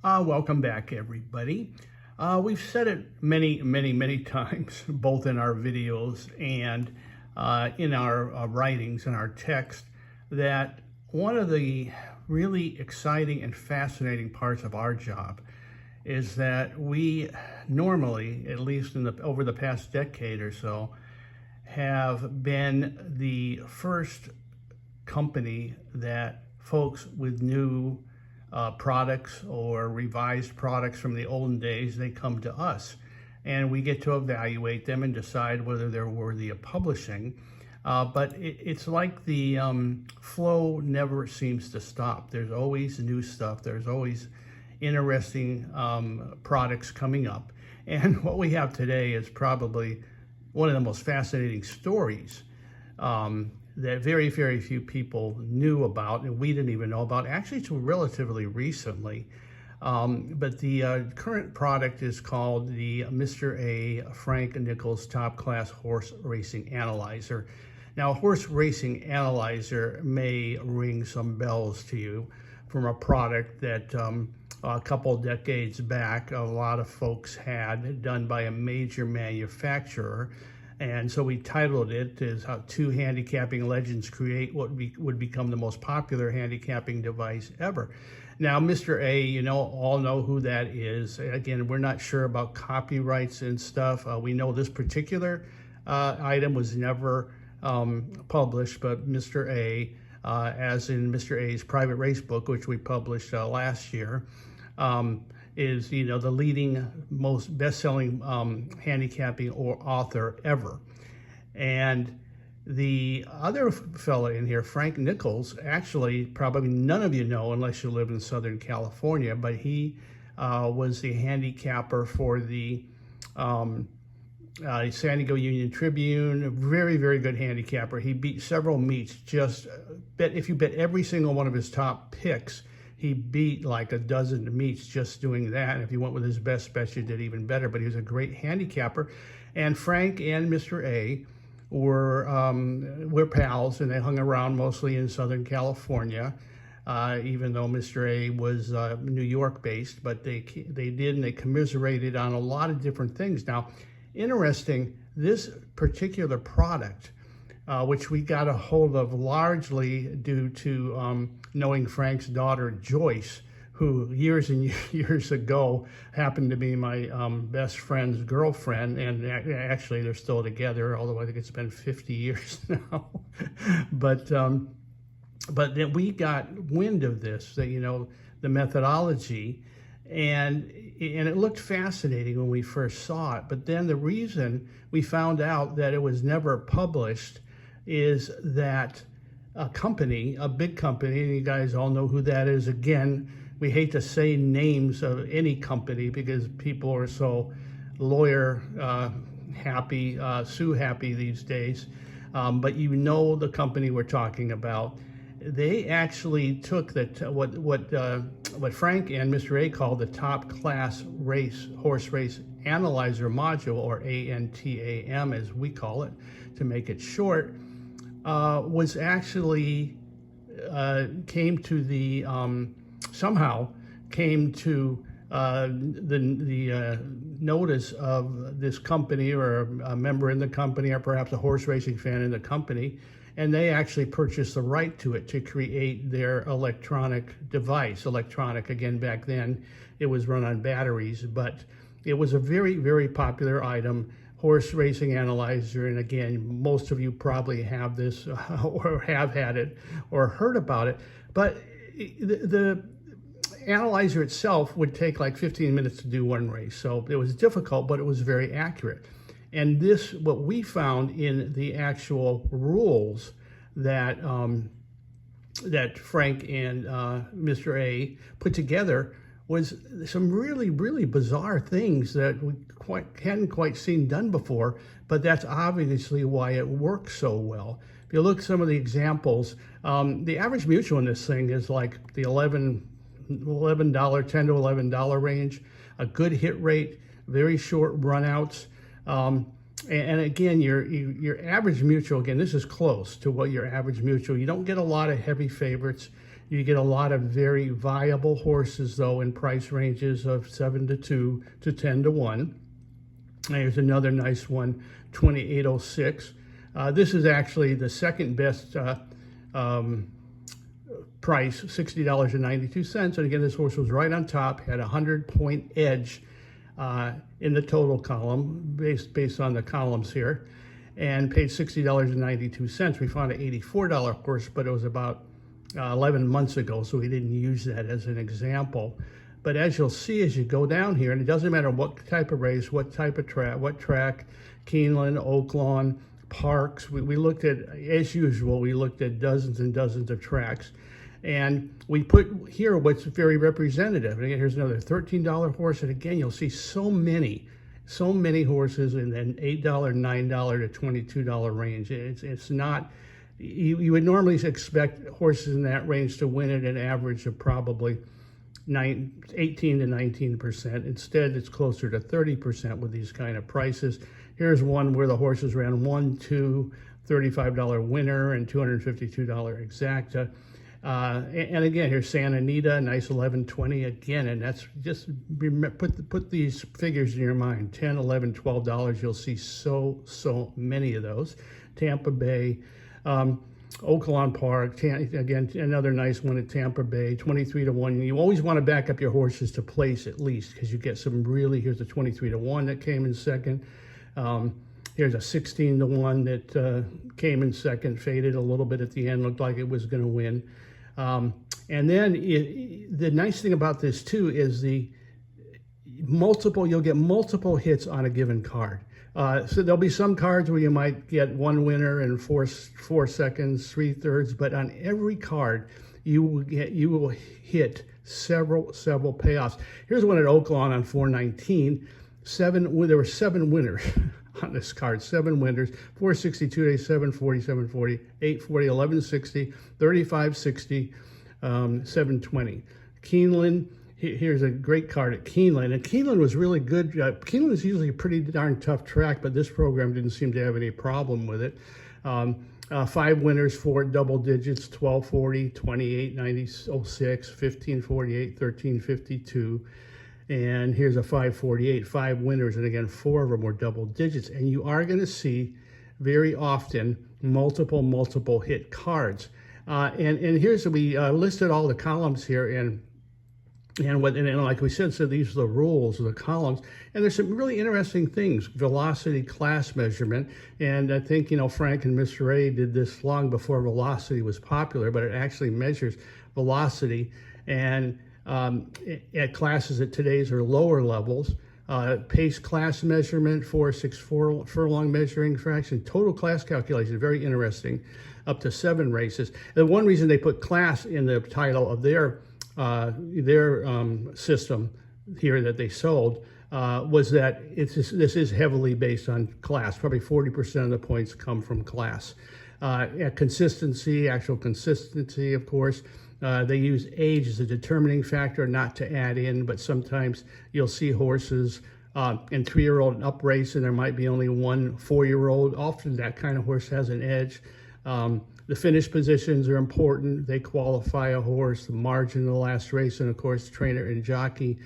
Welcome back, everybody. We've said it many times, both in our videos and in our writings and our text, that one of the really exciting and fascinating parts of our job is that we normally, at least over the past decade or so, have been the first company that folks with new products or revised products from the olden days, they come to us and we get to evaluate them and decide whether they're worthy of publishing. But it's like the flow never seems to stop. There's always new stuff. There's always interesting products coming up. And what we have today is probably one of the most fascinating stories that very few people knew about, and we didn't even know about, actually till relatively recently. But the current product is called the Mr. A Frank Nichols Top Class Horse Racing Analyzer. Now, a horse racing analyzer may ring some bells to you from a product that a couple decades back, a lot of folks had done by a major manufacturer. And so we titled it as How Two Handicapping Legends Create What Would Become the Most Popular Handicapping Device Ever. Now, Mr. A, all know who that is. Again, we're not sure about copyrights and stuff. We know this particular item was never published, but Mr. A, as in Mr. A's private race book, which we published last year, is the leading, most best-selling handicapping author ever. And the other fella in here, Frank Nichols, actually probably none of you know unless you live in Southern California, but he was the handicapper for the San Diego Union Tribune, a very good handicapper. He beat several meets. If you bet every single one of his top picks, he beat like a dozen meets just doing that. And if you went with his best bets, you did even better. But he was a great handicapper. And Frank and Mr. A were pals, and they hung around mostly in Southern California, even though Mr. A was New York based. But they did, and they commiserated on a lot of different things. Now, interesting, this particular product, which we got a hold of largely due to knowing Frank's daughter, Joyce, who years and years ago happened to be my best friend's girlfriend, and actually they're still together, although I think it's been 50 years now. But then we got wind of this, that, the methodology, and it looked fascinating when we first saw it. But then the reason we found out that it was never published is that a big company, and you guys all know who that is. Again, we hate to say names of any company because people are so lawyer happy, sue happy these days. But the company we're talking about. They actually took what Frank and Mr. A called the Top Class Horse Race Analyzer Module, or ANTAM as we call it, to make it short. Was actually somehow came to the notice of this company, or a member in the company, or perhaps a horse racing fan in the company, and they actually purchased the right to it to create their electronic device. Electronic, again, back then it was run on batteries, but it was a very popular item, horse racing analyzer. And again, most of you probably have this or have had it or heard about it. But the analyzer itself would take like 15 minutes to do one race. So it was difficult, but it was very accurate. And what we found in the actual rules that Frank and Mr. A put together was some really bizarre things that we hadn't quite seen done before, but that's obviously why it works so well. If you look at some of the examples, the average mutual in this thing is like the $10 to $11 range, a good hit rate, very short runouts. And again, your average mutual, again, this is close to what your average mutual. You don't get a lot of heavy favorites. You get a lot of very viable horses, though, in price ranges of 7 to 2 to 10 to 1. Here's another nice one, 2806. This is actually the second best price, $60.92. And again, this horse was right on top, had a 100-point edge in the total column, based on the columns here, and paid $60.92. We found an $84 horse, but it was about 11 months ago, so we didn't use that as an example. But as you'll see as you go down here, and it doesn't matter what type of race, what type of track, Keeneland, Oaklawn, Parks, we looked at, as usual, we looked at dozens and dozens of tracks. And we put here what's very representative. And again, here's another $13 horse. And again, you'll see so many horses in an $8, $9 to $22 range. It's not, you would normally expect horses in that range to win at an average of probably 18 to 19%. Instead, it's closer to 30% with these kind of prices. Here's one where the horses ran 1, 2, $35 winner and $252 exacta. And again, here's Santa Anita, nice 11.20 again, and that's just, put these figures in your mind, 10, 11, $12. You'll see so many of those. Tampa Bay, Oaklawn Park, again, another nice one at Tampa Bay, 23 to 1. You always want to back up your horses to place at least, because you get some really, here's a 23 to 1 that came in second. Here's a 16 to 1 that came in second, faded a little bit at the end, looked like it was going to win. And then the nice thing about this too is you'll get multiple hits on a given card. So there'll be some cards where you might get one winner and four seconds, 3/3, but on every card you will hit several payoffs. Here's one at Oaklawn on 419. There were 7 winners on this card, 7 winners, 462 days, 740, 740, 840, 1160, 3560, 720. Keeneland, here's a great card at Keeneland, and Keeneland was really good. Keeneland is usually a pretty darn tough track, but this program didn't seem to have any problem with it. 5 winners, 4 double digits, 1240, 2896, 1548, 1352. And here's a 548, 5 winners, and again, 4 of them were double digits. And you are going to see very often multiple hit cards. And here's, we listed all the columns here, and like we said, so these are the rules of the columns. And there's some really interesting things. Velocity class measurement. And I think, Frank and Mr. A did this long before velocity was popular, but it actually measures velocity. And at classes at today's or lower levels, pace class measurement, 4-6 furlong measuring fraction, total class calculation, very interesting, up to 7 races. The one reason they put class in the title of their system here that they sold was that this is heavily based on class. Probably 40% of the points come from class. At consistency, actual consistency, of course, they use age as a determining factor, not to add in, but sometimes you'll see horses in 3-year-old and up race, and there might be only one 4-year-old. Often that kind of horse has an edge. The finish positions are important. They qualify a horse, the margin of the last race, and of course, trainer and jockey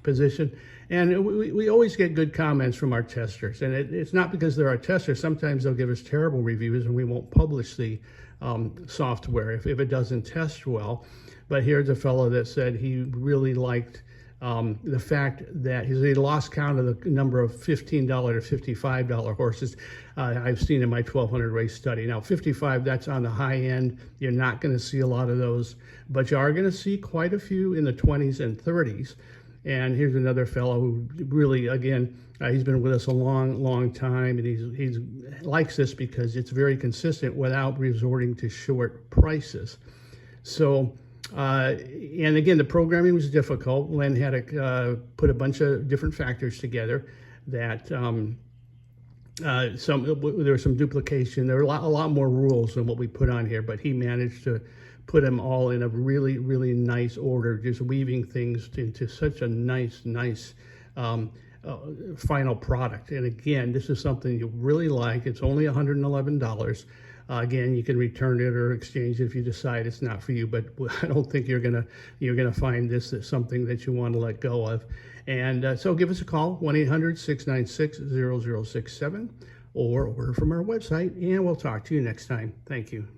position. And we always get good comments from our testers. And it's not because they're our testers. Sometimes they'll give us terrible reviews and we won't publish the software if it doesn't test well. But here's a fellow that said he really liked the fact that he lost count of the number of $15 to $55 horses I've seen in my 1,200 race study. Now, 55, that's on the high end. You're not going to see a lot of those, but you are going to see quite a few in the 20s and 30s. And here's another fellow who really, again, he's been with us a long time, and he likes this because it's very consistent without resorting to short prices. So, and again, the programming was difficult. Len had to put a bunch of different factors together that there was some duplication. There were a lot more rules than what we put on here, but he managed to put them all in a really nice order, just weaving things into such a nice final product. And again, this is something you really like. It's only $111. Again, you can return it or exchange it if you decide it's not for you, but I don't think you're gonna find this as something that you want to let go of. And so give us a call, 1-800-696-0067, or order from our website, and we'll talk to you next time. Thank you.